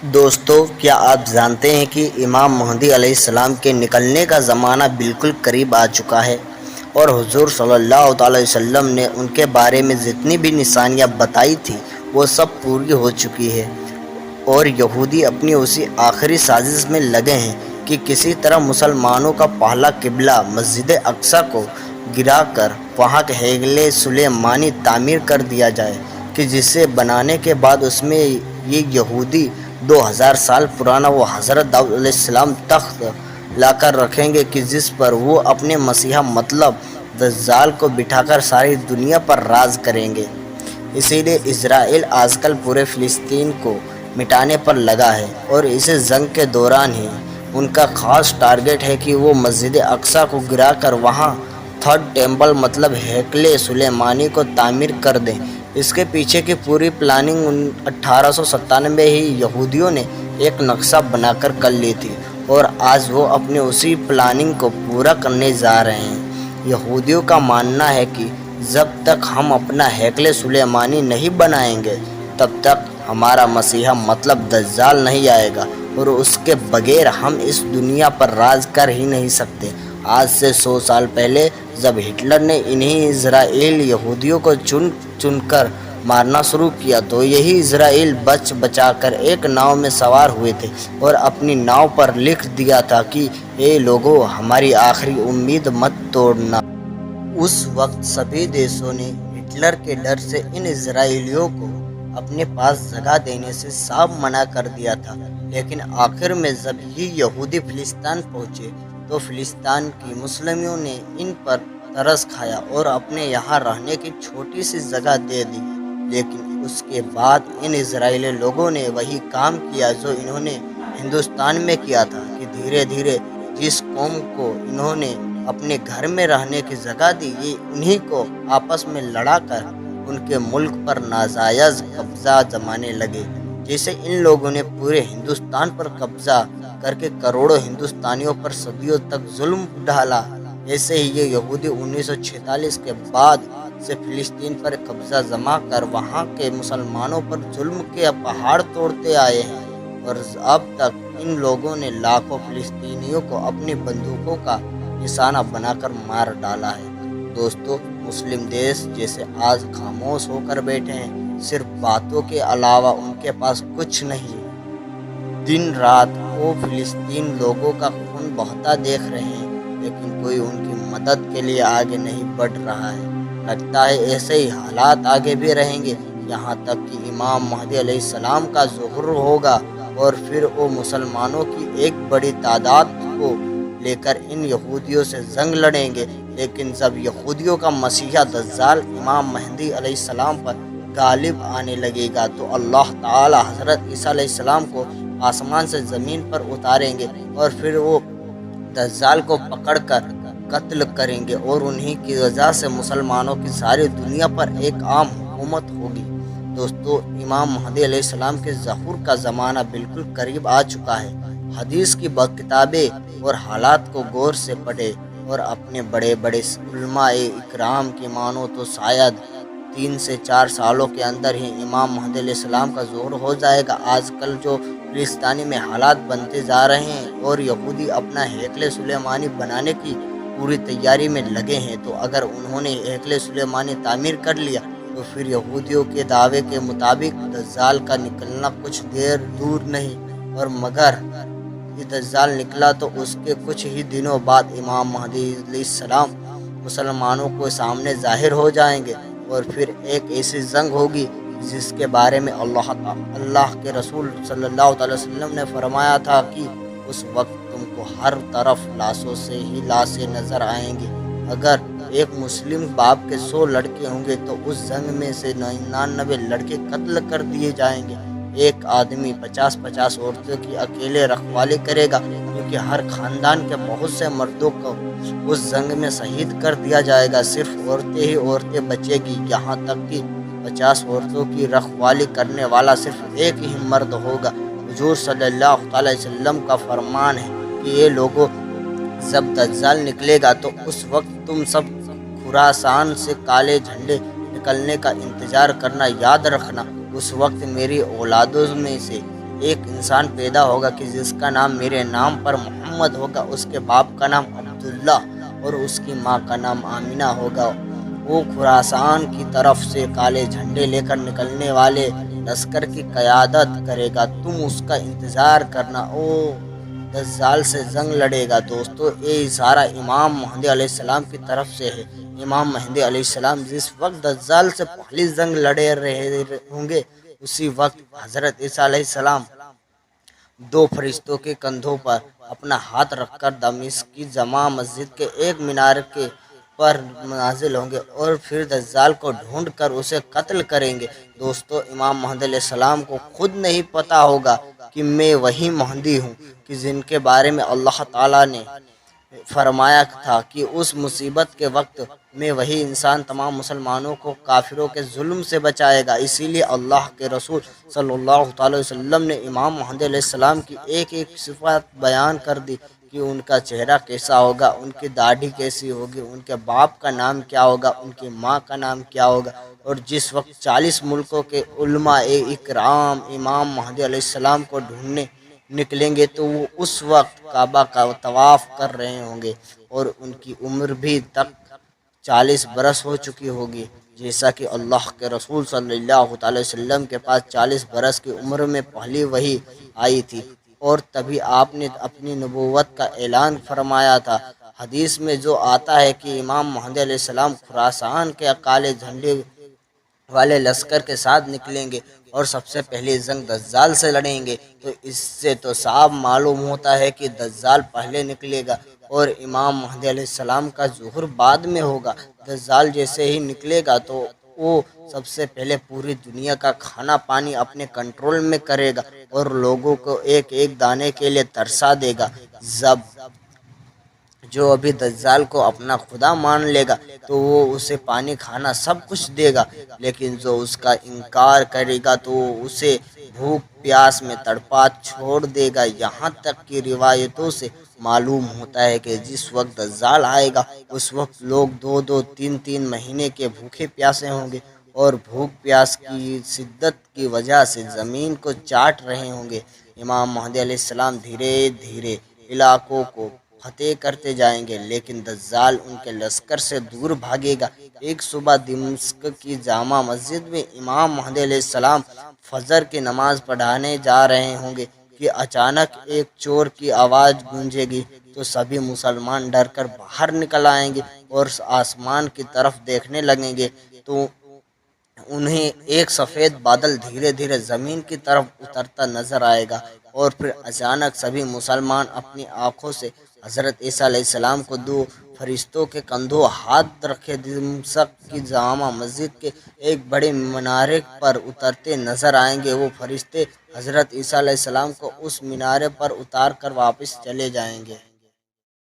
دوستو، کیا آپ جانتے ہیں کہ امام مہدی علیہ السلام کے نکلنے کا زمانہ بالکل قریب آ چکا ہے، اور حضور صلی اللہ علیہ وسلم نے ان کے بارے میں جتنی بھی نشانیاں بتائی تھیں وہ سب پوری ہو چکی ہے، اور یہودی اپنی اسی آخری سازش میں لگے ہیں کہ کسی طرح مسلمانوں کا پہلا قبلہ مسجد اقصی کو گرا کر وہاں کے ہیکل سلیمانی تعمیر کر دیا جائے، کہ جسے بنانے کے بعد اس میں یہ یہودی 2000 سال پرانا وہ حضرت داؤد علیہ السلام تخت لا کر رکھیں گے، کہ جس پر وہ اپنے مسیحا مطلب دجال کو بٹھا کر ساری دنیا پر راج کریں گے۔ اسی لیے اسرائیل آج کل پورے فلسطین کو مٹانے پر لگا ہے، اور اس جنگ کے دوران ہی ان کا خاص ٹارگٹ ہے کہ وہ مسجد اقصی کو گرا کر وہاں تھرڈ ٹیمپل مطلب ہیکل سلیمانی کو تعمیر کر دیں۔ اس کے پیچھے کی پوری پلاننگ 1897 ہی یہودیوں نے ایک نقشہ بنا کر لی تھی، اور آج وہ اپنی اسی پلاننگ کو پورا کرنے جا رہے ہیں۔ یہودیوں کا ماننا ہے کہ جب تک ہم اپنا ہیکل سلیمانی نہیں بنائیں گے تب تک ہمارا مسیحا مطلب دجال نہیں آئے گا، اور اس کے بغیر ہم اس دنیا پر راج کر ہی نہیں سکتے۔ آج سے 100 سال پہلے جب ہٹلر نے انہی اسرائیل یہودیوں کو چن کر مارنا شروع کیا تو یہی اسرائیل بچ بچا کر ایک ناؤ میں سوار ہوئے تھے، اور اپنی ناؤ پر لکھ دیا تھا کہ اے لوگو، ہماری آخری امید مت توڑنا۔ اس وقت سبھی دیشوں نے ہٹلر کے ڈر سے ان اسرائیلیوں کو اپنے پاس جگہ دینے سے صاف منع کر دیا تھا، لیکن آخر میں جب یہ یہودی فلسطین پہنچے تو فلسطین کی مسلموں نے ان پر ترس کھایا اور اپنے یہاں رہنے کی چھوٹی سی جگہ دے دی۔ لیکن اس کے بعد ان اسرائیلی لوگوں نے وہی کام کیا جو انہوں نے ہندوستان میں کیا تھا، کہ دھیرے دھیرے جس قوم کو انہوں نے اپنے گھر میں رہنے کی جگہ دی، یہ انہی کو آپس میں لڑا کر ان کے ملک پر ناجائز قبضہ جمانے لگے۔ جیسے ان لوگوں نے پورے ہندوستان پر قبضہ کر کے کروڑوں ہندوستانیوں پر صدیوں تک ظلم ڈھالا، ایسے ہی یہ یہودی 1946 کے بعد سے فلسطین پر قبضہ جما کر وہاں کے مسلمانوں پر ظلم کے پہاڑ توڑتے آئے ہیں، اور اب تک ان لوگوں نے لاکھوں فلسطینیوں کو اپنی بندوقوں کا نشانہ بنا کر مار ڈالا ہے۔ دوستو، مسلم دیش جیسے آج خاموش ہو کر بیٹھے ہیں، صرف باتوں کے علاوہ ان کے پاس کچھ نہیں۔ دن رات وہ فلسطین لوگوں کا خون بہتا دیکھ رہے ہیں، لیکن کوئی ان کی مدد کے لیے آگے نہیں بڑھ رہا ہے۔ لگتا ہے ایسے ہی حالات آگے بھی رہیں گے، یہاں تک کہ امام مہدی علیہ السلام کا ظہور ہوگا، اور پھر وہ مسلمانوں کی ایک بڑی تعداد کو لے کر ان یہودیوں سے جنگ لڑیں گے۔ لیکن جب یہودیوں کا مسیحا دجال امام مہدی علیہ السلام پر غالب آنے لگے گا تو اللہ تعالی حضرت عیسیٰ علیہ السلام کو آسمان سے زمین پر اتاریں گے، اور پھر وہ دجال کو پکڑ کر قتل کریں گے، اور انہی کی وجہ سے مسلمانوں کی ساری دنیا پر ایک عام حکومت ہوگی۔ دوستو، امام مہدی علیہ السلام کے ظہور کا زمانہ بالکل قریب آ چکا ہے۔ حدیث کی کتابیں اور حالات کو غور سے پڑھیں، اور اپنے بڑے بڑے علماء اکرام کی مانو تو شاید 3 سے 4 سالوں کے اندر ہی امام مہدی علیہ السلام کا ظہور ہو جائے گا۔ آج کل جو فلسطینی میں حالات بنتے جا رہے ہیں اور یہودی اپنا ہیکل سلیمانی بنانے کی پوری تیاری میں لگے ہیں، تو اگر انہوں نے ہیکل سلیمانی تعمیر کر لیا تو پھر یہودیوں کے دعوے کے مطابق دجال کا نکلنا کچھ دیر دور نہیں، اور مگر یہ دجال نکلا تو اس کے کچھ ہی دنوں بعد امام مہدی علیہ السلام مسلمانوں کے سامنے ظاہر ہو جائیں گے، اور پھر ایک ایسی جنگ ہوگی جس کے بارے میں اللہ کے رسول صلی اللہ علیہ وسلم نے فرمایا تھا کہ اس وقت تم کو ہر طرف لاشوں سے ہی لاشیں نظر آئیں گی۔ اگر ایک مسلم باپ کے 100 لڑکے ہوں گے تو اس جنگ میں سے 99 لڑکے قتل کر دیے جائیں گے۔ ایک آدمی 50 عورتوں کی اکیلے رکھوالی کرے گا، کیونکہ ہر خاندان کے بہت سے مردوں کو اس جنگ میں شہید کر دیا جائے گا، صرف عورتیں بچے گی، یہاں تک کہ 50 عورتوں کی رکھوالی کرنے والا صرف ایک ہی مرد ہوگا۔ حضور صلی اللہ علیہ وسلم کا فرمان ہے کہ یہ لوگوں، جب دجال نکلے گا تو اس وقت تم سب خراسان سے کالے جھنڈے نکلنے کا انتظار کرنا، یاد رکھنا اس وقت میری اولادوں میں سے ایک انسان پیدا ہوگا کہ جس کا نام میرے نام پر محمد ہوگا، اس کے باپ کا نام عبداللہ اور اس کی ماں کا نام آمینہ ہوگا۔ وہ خراسان کی طرف سے کالے جھنڈے لے کر نکلنے والے لشکر کی قیادت کرے گا، تم اس کا انتظار کرنا، او دجال سے جنگ لڑے گا۔ دوستو، یہ اشارہ امام مہدی علیہ السلام کی طرف سے ہے۔ امام مہدی علیہ السلام جس وقت دجال سے پہلی جنگ لڑے رہے ہوں گے، اسی وقت حضرت عیسیٰ علیہ السلام دو فرشتوں کے کندھوں پر اپنا ہاتھ رکھ کر دمشق کی جامع مسجد کے ایک مینار کے پر نازل ہوں گے اور پھر دجال کو ڈھونڈ کر اسے قتل کریں گے۔ دوستو، امام مہدی علیہ السلام کو خود نہیں پتا ہوگا کہ میں وہی مہدی ہوں کہ جن کے بارے میں اللہ تعالیٰ نے فرمایا تھا کہ اس مصیبت کے وقت میں وہی انسان تمام مسلمانوں کو کافروں کے ظلم سے بچائے گا۔ اسی لیے اللہ کے رسول صلی اللہ علیہ وسلم نے امام مہدی علیہ السلام کی ایک ایک صفات بیان کر دی کہ ان کا چہرہ کیسا ہوگا، ان کی داڑھی کیسی ہوگی، ان کے باپ کا نام کیا ہوگا، ان کی ماں کا نام کیا ہوگا۔ اور جس وقت 40 ملکوں کے علماء اکرام امام مہدی علیہ السلام کو ڈھونڈنے نکلیں گے تو وہ اس وقت کعبہ کا طواف کر رہے ہوں گے اور ان کی عمر بھی تک 40 برس ہو چکی ہوگی، جیسا کہ اللہ کے رسول صلی اللہ علیہ وسلم کے پاس 40 برس کی عمر میں پہلی وحی آئی تھی اور تبھی آپ نے اپنی نبوت کا اعلان فرمایا تھا۔ حدیث میں جو آتا ہے کہ امام مہدی علیہ السلام خراسان کے کالے جھنڈے والے لشکر کے ساتھ نکلیں گے اور سب سے پہلی جنگ دجال سے لڑیں گے، تو اس سے تو صاف معلوم ہوتا ہے کہ دجال پہلے نکلے گا اور امام مہدی علیہ السلام کا ظہور بعد میں ہوگا۔ دجال جیسے ہی نکلے گا تو وہ سب سے پہلے پوری دنیا کا کھانا پانی اپنے کنٹرول میں کرے گا اور لوگوں کو ایک ایک دانے کے لیے ترسا دے گا۔ جب جو ابھی دجال کو اپنا خدا مان لے گا تو وہ اسے پانی کھانا سب کچھ دے گا، لیکن جو اس کا انکار کرے گا تو اسے بھوک پیاس میں تڑپا چھوڑ دے گا۔ یہاں تک کہ روایتوں سے معلوم ہوتا ہے کہ جس وقت دجال آئے گا اس وقت لوگ 2-2 3-3 مہینے کے بھوکے پیاسے ہوں گے اور بھوک پیاس کی شدت کی وجہ سے زمین کو چاٹ رہے ہوں گے۔ امام مہدی علیہ السلام دھیرے دھیرے علاقوں کو فتح کرتے جائیں گے، لیکن دجال ان کے لشکر سے دور بھاگے گا۔ ایک صبح دمشق کی جامع مسجد میں امام مہدی علیہ السلام فجر کی نماز پڑھانے جا رہے ہوں گے کہ اچانک ایک چور کی آواز گونجے گی تو سبھی مسلمان ڈر کر باہر نکل آئیں گے اور آسمان کی طرف دیکھنے لگیں گے تو انہیں ایک سفید بادل دھیرے دھیرے زمین کی طرف اترتا نظر آئے گا اور پھر اچانک سبھی مسلمان اپنی آنکھوں سے حضرت عیسیٰ علیہ السلام کو دو فرشتوں کے کندھوں ہاتھ رکھے دمشق کی جامع مسجد کے ایک بڑے مینارے پر اترتے نظر آئیں گے۔ وہ فرشتے حضرت عیسیٰ علیہ السلام کو اس مینارے پر اتار کر واپس چلے جائیں گے۔